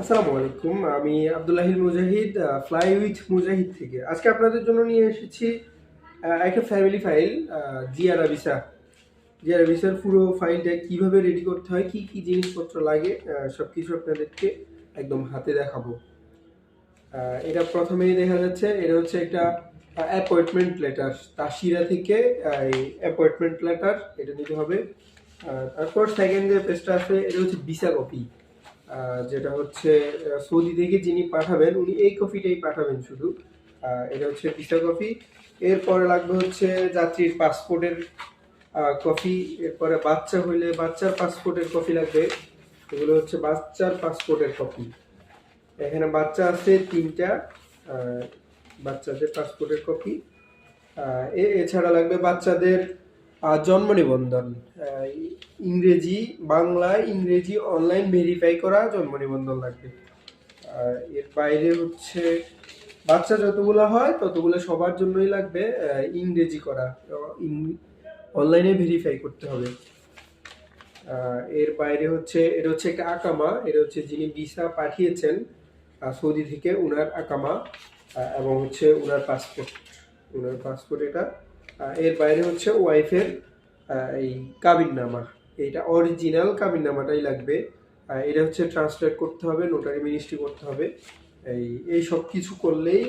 আসসালামু আলাইকুম। আমি আব্দুল্লাহিল মুজাহিদ, ফ্লাই উইথ মুজাহিদ থেকে। আজকে আপনাদের জন্য নিয়ে এসেছি একটা ফ্যামিলি ফাইল, জিআরা ভিসা। জিআরা ভিসার পুরো ফাইলটা কিভাবে রেডি করতে হয়, কি কি জিনিসপত্র লাগে, সবকিছু আপনাদেরকে একদম হাতে দেখাবো। এটা প্রথমেই দেখা যাচ্ছে, এটা হচ্ছে একটা অ্যাপয়েন্টমেন্ট লেটার। তাশিরা থেকে এই অ্যাপয়েন্টমেন্ট লেটার এটা নিতে হবে। তারপর সেকেন্ড যে পেজটা আছে, এটা হচ্ছে ভিসা কপি। যেটা হচ্ছে সৌদি থেকে যিনি পাঠাবেন উনি এই কপিটাই পাঠাবেন শুধু। এটা হচ্ছে ভিসা কপি। এরপরে লাগবে হচ্ছে যাত্রীর পাসপোর্টের কপি। এরপরে বাচ্চা হইলে বাচ্চার পাসপোর্টের কপি লাগবে। এগুলো হচ্ছে বাচ্চার পাসপোর্টের কপি। এখানে বাচ্চা আছে 3টা, বাচ্চাদের পাসপোর্টের কপি। এছাড়া লাগবে বাচ্চাদের জন্ম নিবন্ধন, ইংরেজি, বাংলা ইংরেজি অনলাইন ভেরিফাই করা জন্ম নিবন্ধন লাগবে। এর বাইরে হচ্ছে বাচ্চা যতগুলো হয় ততগুলো সবার জন্যই লাগবে ইংরেজি করা, অনলাইনে ভেরিফাই করতে হবে। এর বাইরে হচ্ছে এটা হচ্ছে একটা আকামা, এটা হচ্ছে যিনি ভিসা পাঠিয়েছেন সৌদি থেকে উনার আকামা, এবং হচ্ছে উনার পাসপোর্ট এটা। এর বাইরে হচ্ছে ওয়াইফের এই কাবিননামা, এইটা অরিজিনাল কাবিননামাটাই লাগবে। এটা হচ্ছে ট্রান্সলেট করতে হবে, নোটারি মিনিস্ট্রি করতে হবে। এই সব কিছু করলেই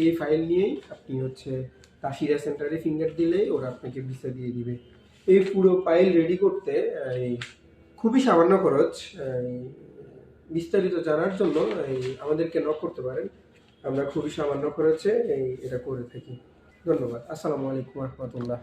এই ফাইল নিয়েই আপনি হচ্ছে তাশিরা সেন্টারে ফিঙ্গার দিলেই ওরা আপনাকে ভিসা দিয়ে দিবে। এই পুরো ফাইল রেডি করতে এই খুবই সামান্য খরচ। বিস্তারিত জানার জন্য আমাদেরকে নক করতে পারেন। আমরা খুবই সামান্য খরচে এটা করে থাকি। ধন্যবাদ। আসসালামু আলাইকুম রহমতুল্লাহ।